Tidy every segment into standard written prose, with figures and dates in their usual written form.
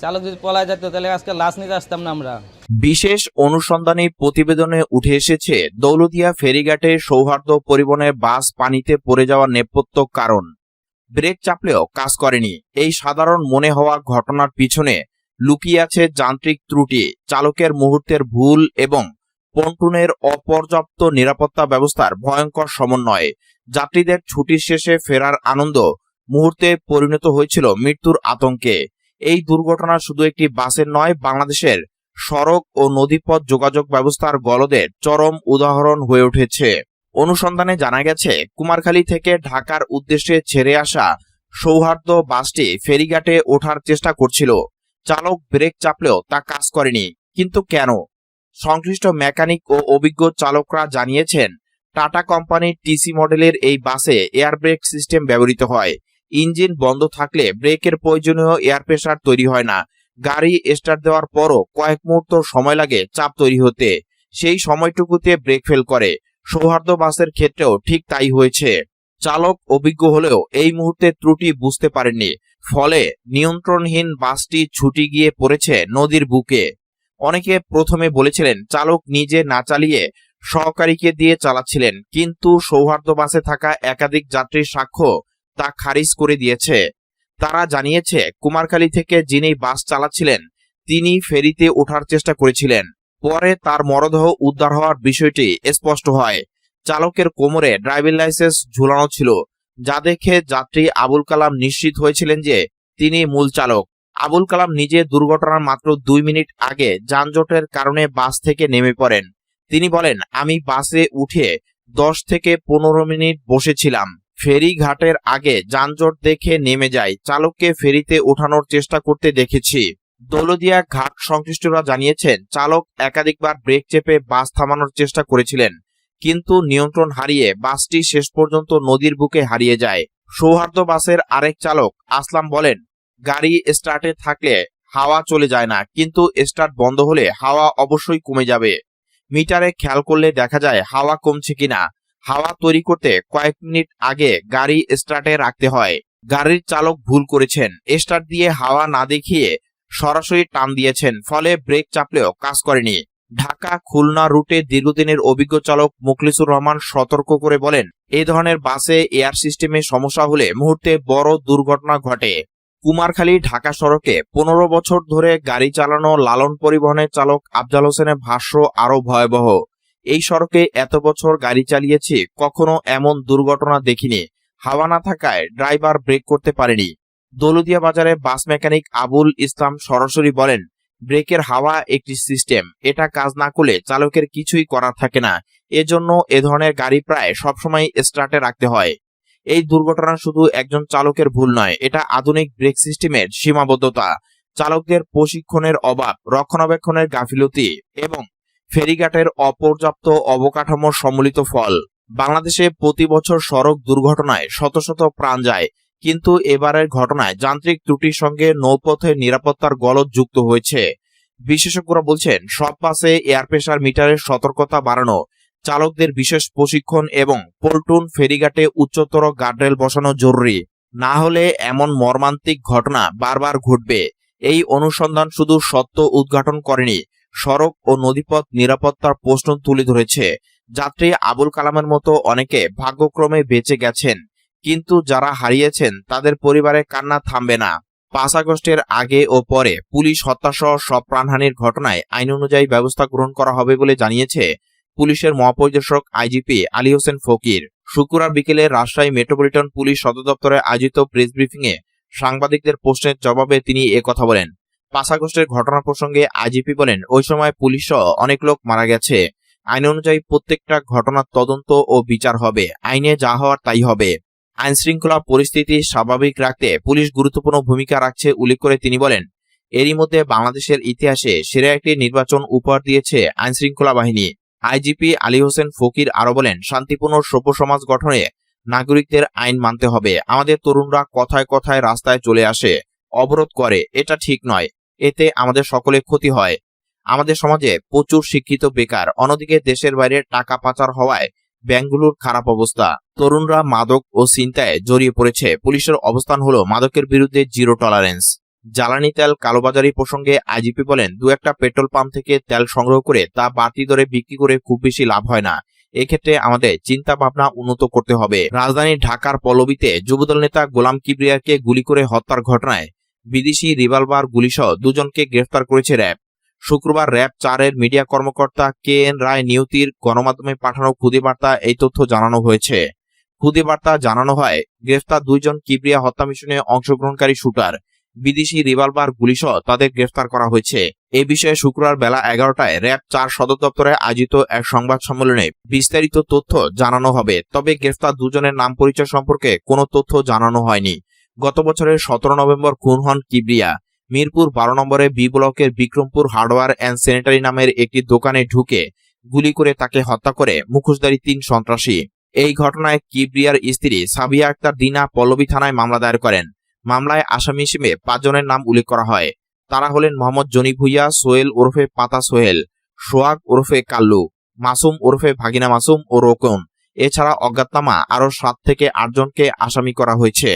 চালক যদি পলায় যেত তাহলে আজকে লাশ নিতে আসতাম না আমরা। বিশেষ অনুসন্ধানী প্রতিবেদনে উঠে এসেছে দৌলতদিয়া ফেরিঘাটে সৌহার্দ্য পরিবহনের বাস পানিতে পড়ে যাওয়ার নেপথ্য কারণ। ব্রেক চাপলেও কাজ করেনি। এই সাধারণ মনে হওয়া ঘটনার পিছনে লুকিয়ে আছে যান্ত্রিক ত্রুটি, চালকের মুহূর্তের ভুল এবং পন্টুনের অপর্যাপ্ত নিরাপত্তা ব্যবস্থার ভয়ঙ্কর সমন্বয়। যাত্রীদের ছুটির শেষে ফেরার আনন্দ মুহূর্তে পরিণত হয়েছিল মৃত্যুর আতঙ্কে। এই দুর্ঘটনা শুধু একটি বাসের নয়, বাংলাদেশের সড়ক ও নদীপথ যোগাযোগ ব্যবস্থার গলদের চরম উদাহরণ হয়ে উঠেছে। অনুসন্ধানে জানা গেছে, কুমারখালী থেকে ঢাকার উদ্দেশ্যে ছেড়ে আসা সৌহার্দ্য বাসটি ফেরিঘাটে ওঠার চেষ্টা করছিল। চালক ব্রেক চাপলেও তা কাজ করেনি। কিন্তু কেন? সংশ্লিষ্ট মেকানিক ও অভিজ্ঞ চালকরা জানিয়েছেন, টাটা কোম্পানির টিসি মডেলের এই বাসে এয়ার ব্রেক সিস্টেম ব্যবহৃত হয়। ইঞ্জিন বন্ধ থাকলে ব্রেকের প্রয়োজনীয় এয়ার প্রেসার তৈরি হয় না। গাড়ি স্টার্ট দেওয়ার পরও কয়েক মুহূর্ত সময় লাগে চাপ তৈরি হতে। সেই সময়টুকুতে ব্রেক ফেল করে। সৌহার্দ্য বাসের ক্ষেত্রেও ঠিক তাই হয়েছে। চালক অভিজ্ঞ হলেও এই মুহূর্তে ত্রুটি বুঝতে পারেননি। ফলে নিয়ন্ত্রণহীন বাসটি ছুটে গিয়ে পড়েছে নদীর বুকে। অনেকে প্রথমে বলেছিলেন চালক নিজে না চালিয়ে সহকারীকে দিয়ে চালাচ্ছিলেন, কিন্তু সৌহার্দ্য বাসে থাকা একাধিক যাত্রীর সাক্ষ্য তা খারিজ করে দিয়েছে। তারা জানিয়েছে, কুমারখালী থেকে যিনি বাস চালাচ্ছিলেন তিনি ফেরিতে ওঠার চেষ্টা করেছিলেন। পরে তার মরদেহ উদ্ধার হওয়ার বিষয়টি স্পষ্ট হয়। চালকের কোমরে ড্রাইভিং লাইসেন্স ঝুলানো ছিল, যা দেখে যাত্রী আবুল কালাম নিশ্চিত হয়েছিলেন যে তিনি মূল চালক। আবুল কালাম নিজে দুর্ঘটনার মাত্র 2 মিনিট আগে যানজটের কারণে বাস থেকে নেমে পড়েন। তিনি বলেন, আমি বাসে উঠে 10 থেকে 15 মিনিট বসেছিলাম। ফেরি ঘাটের আগে যানজট দেখে নেমে যাই। চালককে ফেরিতে ওঠানোর চেষ্টা করতে দেখেছি। দৌলতদিয়া ঘাট সংশ্লিষ্টরা জানিয়েছেন, চালক একাধিকবার ব্রেক চেপে বাস থামানোর চেষ্টা করেছিলেন, কিন্তু নিয়ন্ত্রণ হারিয়ে বাসটি শেষ পর্যন্ত নদীর বুকে হারিয়ে যায়। সৌহার্দ্য বাসের আরেক চালক আসলাম বলেন, গাড়ি স্টার্টে থাকলে হাওয়া চলে যায় না, কিন্তু স্টার্ট বন্ধ হলে হাওয়া অবশ্যই কমে যাবে। মিটারে খেয়াল করলে দেখা যায় হাওয়া কমছে কিনা। হাওয়া তৈরি করতে কয়েক মিনিট আগে গাড়ি স্টার্টে রাখতে হয়। গাড়ির চালক ভুল করেছেন, স্টার্ট দিয়ে হাওয়া না দেখিয়ে সরাসরি টান দিয়েছেন, ফলে ব্রেক চাপলেও কাজ করেনি। ঢাকা খুলনা রুটে দীর্ঘদিনের অভিজ্ঞ চালক মুখলিসুর রহমান সতর্ক করে বলেন, এই ধরনের বাসে এয়ার সিস্টেমে সমস্যা হলে মুহূর্তে বড় দুর্ঘটনা ঘটে। কুমারখালী ঢাকা সড়কে 15 বছর ধরে গাড়ি চালানো লালন পরিবহনের চালক আফজাল হোসেনের ভাষ্য আরো ভয়াবহ। এই সড়কে এত বছর গাড়ি চালিয়েছি, কখনো এমন দুর্ঘটনা দেখিনি। হাওয়া না থাকায় ড্রাইভার ব্রেক করতে পারেনি। দৌলতদিয়া বাজারে বাস মেকানিক আবুল ইসলাম সরাসরি বলেন, ব্রেকের হাওয়া একটি সিস্টেম, এটা কাজ না করলে চালকের কিছুই করার থাকে না। এজন্য এ ধরনের গাড়ি প্রায় সবসময় স্টার্টে রাখতে হয়। এই দুর্ঘটনা শুধু একজন চালকের ভুল নয়, এটা আধুনিক ব্রেক সিস্টেমের সীমাবদ্ধতা, চালকদের প্রশিক্ষণের অভাব, রক্ষণাবেক্ষণের গাফিলতি এবং ফেরিঘাটের অপর্যাপ্ত অবকাঠামোর সম্মিলিত ফল। বাংলাদেশে প্রতি বছর সড়ক দুর্ঘটনায় শত শত প্রাণ যায়, কিন্তু এবারের ঘটনায় যান্ত্রিক ত্রুটির সঙ্গে নৌপথের নিরাপত্তার গলদ যুক্ত হয়েছে। বিশেষজ্ঞরা বলছেন, সব বাসে এয়ার প্রেসার মিটারের সতর্কতা বাড়ানো, চালকদের বিশেষ প্রশিক্ষণ এবং পল্টন ফেরিঘাটে উচ্চতর গার্ডরেল বসানো জরুরি। না হলে এমন মর্মান্তিক ঘটনা বারবার ঘটবে। এই অনুসন্ধান শুধু সত্য উদ্ঘাটন করেনি, সড়ক ও নদীপথ নিরাপত্তার প্রশ্ন তুলে ধরেছে। যাত্রী আবুল কালামের মতো অনেকে ভাগ্যক্রমে বেঁচে গেছেন, কিন্তু যারা হারিয়েছেন তাদের পরিবারের কান্না থামবে না। 5 আগস্টের আগে ও পরে পুলিশ হত্যাসহ সব প্রাণহানির ঘটনায় আইন অনুযায়ী ব্যবস্থা গ্রহণ করা হবে বলে জানিয়েছে পুলিশের মহাপরিদর্শক আইজিপি আলী হোসেন ফকির। শুক্রবার বিকেলে রাজশাহী মেট্রোপলিটন পুলিশ সদর দপ্তরে আয়োজিত প্রেস ব্রিফিংয়ে সাংবাদিকদের প্রশ্নের জবাবে তিনি একথা বলেন। 5 আগস্টের ঘটনা প্রসঙ্গে আইজিপি বলেন, ওই সময় পুলিশ সহ অনেক লোক মারা গেছে। আইন অনুযায়ী প্রত্যেকটা ঘটনার তদন্ত ও বিচার হবে। আইনে যা হওয়ার তাই হবে। আইন শৃঙ্খলা পরিস্থিতি স্বাভাবিক রাখতে পুলিশ গুরুত্বপূর্ণ ভূমিকা রাখছে উল্লেখ করে তিনি বলেন, এরই মধ্যে বাংলাদেশের ইতিহাসে সেরা একটি নির্বাচন উপহার দিয়েছে আইন শৃঙ্খলা বাহিনী। আইজিপি আলী হোসেন ফকির আরো বলেন, শান্তিপূর্ণ সভ্য সমাজ গঠনে নাগরিকদের আইন মানতে হবে। আমাদের তরুণরা কথায় কথায় রাস্তায় চলে আসে, অবরোধ করে, এটা ঠিক নয়। এতে আমাদের সকলে ক্ষতি হয়। আমাদের সমাজে প্রচুর শিক্ষিত বেকার, অন্যদিকে দেশের বাইরে টাকা পাচার হওয়ায় ব্যাংকগুলোর খারাপ অবস্থা। তরুণরা মাদক ও ছিনতাইয়ে জড়িয়ে পড়েছে। পুলিশের অবস্থান হলো মাদকের বিরুদ্ধে জিরো টলারেন্স। জ্বালানি তেল কালোবাজারি প্রসঙ্গে আইজিপি বলেন, দু একটা পেট্রোল পাম্প থেকে তেল সংগ্রহ করে তা বাড়তি দরে বিক্রি করে খুব বেশি লাভ হয় না। এক্ষেত্রে আমাদের চিন্তা ভাবনা উন্নত করতে হবে। রাজধানী ঢাকার পল্লবীতে যুবদল নেতা গোলাম কিবরিয়াকে গুলি করে হত্যার ঘটনায় বিদেশি রিভলভার গুলিসহ দুজনকে গ্রেফতার করেছে র্যাব। শুক্রবার র্যাব 4-এর মিডিয়া কর্মকর্তা KN রায় নিয়তির গণমাধ্যমে পাঠানো খুদে বার্তা এই তথ্য জানানো হয়েছে। খুদে বার্তা জানানো হয়, গ্রেফতার দুইজন কিবরিয়া হত্যা মিশনে অংশগ্রহণকারী শুটার। বিদেশি রিভলভার গুলিসহ তাদের গ্রেফতার করা হয়েছে। এ বিষয়ে শুক্রবার বেলা 11টায় র্যাব 4 সদর দপ্তরে আয়োজিত এক সংবাদ সম্মেলনে বিস্তারিত তথ্য জানানো হবে। তবে গ্রেফতার দুজনের নাম পরিচয় সম্পর্কে কোনো তথ্য জানানো হয়নি। গত বছরের 17 নভেম্বর খুন হন কিবরিয়া। মিরপুর 12 নম্বরে বি ব্লকের বিক্রমপুর হার্ডওয়্যার অ্যান্ড স্যানিটারি নামের একটি দোকানে ঢুকে গুলি করে তাকে হত্যা করে মুখোশধারী 3 সন্ত্রাসী। এই ঘটনায় কিবরিয়ার স্ত্রী সাবিয়া আক্তার দিনা পল্লবী থানায় মামলা দায়ের করেন। মামলায় আসামি হিসেবে 5 জনের নাম উল্লেখ করা হয়। তারা হলেন মোহাম্মদ জনি ভুইয়া, সোহেল ওরফে পাতা সোহেল, সোহাগ ওরফে কাল্লু, মাসুম ওরফে ভাগিনা মাসুম ও রোকন। এছাড়া অজ্ঞাতনামা আরো 7 থেকে 8 জনকে আসামি করা হয়েছে।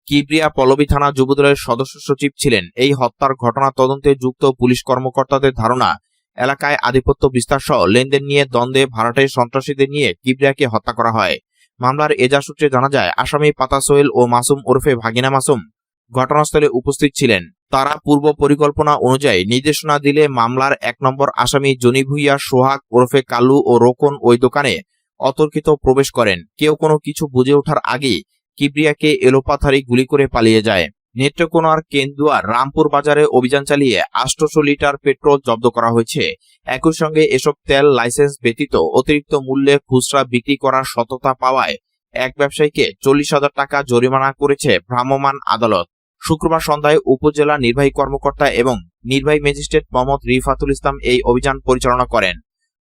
কিবরিয়া পল্লবী থানা যুবদলের সদস্য সচিব ছিলেন। এই হত্যার ঘটনা তদন্তে যুক্ত পুলিশ কর্মকর্তাদের ধারণা, এলাকায় আধিপত্য বিস্তার সহ লেনদেন নিয়ে দ্বন্দ্বে ভাড়াটে সন্ত্রাসীদের নিয়ে কিবরিয়াকে হত্যা করা হয়। মামলার এজাজ সূত্রে জানা যায়, আসামি পাতা সোহেল ও মাসুম ওরফে ভাগিনা মাসুম ঘটনাস্থলে উপস্থিত ছিলেন। তারা পূর্ব পরিকল্পনা অনুযায়ী নির্দেশনা দিলে মামলার 1 নম্বর আসামি জনি ভুইয়া, সোহাগ ওরফে কাল্লু ও রোকন ওই দোকানে অতর্কিত প্রবেশ করেন। কেউ কোনো কিছু বুঝে ওঠার আগেই কিবরিয়াকে এলোপাথারি গুলি করে পালিয়ে যায়। নেত্রকোনার কেন্দুয়ার রামপুর বাজারে অভিযান চালিয়ে 800 লিটার পেট্রোল জব্দ করা হয়েছে। একই সঙ্গে এসব তেল লাইসেন্স ব্যতীত অতিরিক্ত মূল্যে খুচরা বিক্রি করার সততা পাওয়ায় এক ব্যবসায়ীকে 40,000 টাকা জরিমানা করেছে ভ্রাম্যমাণ আদালত। শুক্রবার সন্ধ্যায় উপজেলা নির্বাহী কর্মকর্তা এবং নির্বাহী ম্যাজিস্ট্রেট মোহাম্মদ রিফাতুল ইসলাম এই অভিযান পরিচালনা করেন।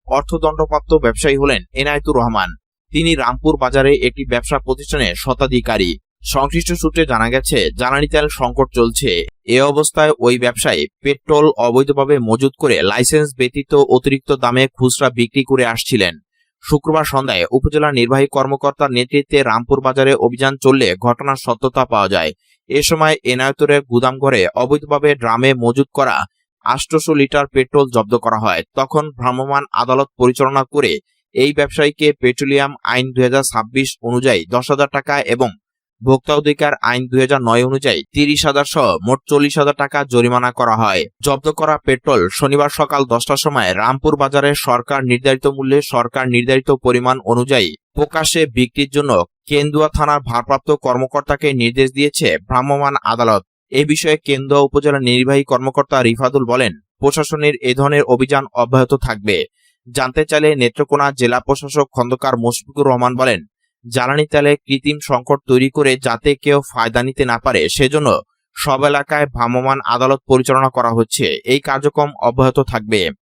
অর্থদণ্ডপ্রাপ্ত ব্যবসায়ী হলেন এনায়েতুর রহমান। তিনি রামপুর বাজারে একটি ব্যবসা প্রতিষ্ঠানের স্বত্বাধিকারী। সংশ্লিষ্ট সূত্রে জানা গেছে, জ্বালানি তেল সংকট চলছে। এ অবস্থায় ওই ব্যবসায়ী পেট্রোল অবৈধভাবে মজুত করে লাইসেন্স ব্যতীত অতিরিক্ত দামে খুচরা বিক্রি করে আসছিলেন। শুক্রবার সন্ধ্যায় উপজেলা নির্বাহী কর্মকর্তার নেতৃত্বে রামপুর বাজারে অভিযান চললে ঘটনার সত্যতা পাওয়া যায়। এ সময় এনায়েতুরের গুদামঘরে অবৈধভাবে ড্রামে মজুত করা 800 লিটার পেট্রোল জব্দ করা হয়। তখন ভ্রাম্যমাণ আদালত পরিচালনা করে এই ব্যবসায়ীকে পেট্রোলিয়াম আইন 2026 অনুযায়ী 10,000 টাকা এবং ভোক্তা অধিকার আইন 2009 অনুযায়ী 30,000 সহ মোট 40,000 টাকা জরিমানা করা হয়। জব্দ করা পেট্রোল শনিবার সকাল 10টার সময় রামপুর বাজারে সরকার নির্ধারিত মূল্যে সরকার নির্ধারিত পরিমাণ অনুযায়ী প্রকাশ্যে বিক্রির জন্য কেন্দুয়া থানার ভারপ্রাপ্ত কর্মকর্তাকে নির্দেশ দিয়েছে ভ্রাম্যমাণ আদালত। এ বিষয়ে কেন্দুয়া উপজেলা নির্বাহী কর্মকর্তা রিফাতুল বলেন, প্রশাসনের এ ধরনের অভিযান অব্যাহত থাকবে। জানতে চাইলে নেত্রকোনা জেলা প্রশাসক খন্দকার মুশফিকুর রহমান বলেন, জ্বালানি তেলে কৃত্রিম সংকট তৈরি করে যাতে কেউ ফায়দা নিতে না পারে সেজন্য সব এলাকায় ভ্রাম্যমাণ আদালত পরিচালনা করা হচ্ছে। এই কার্যক্রম অব্যাহত থাকবে।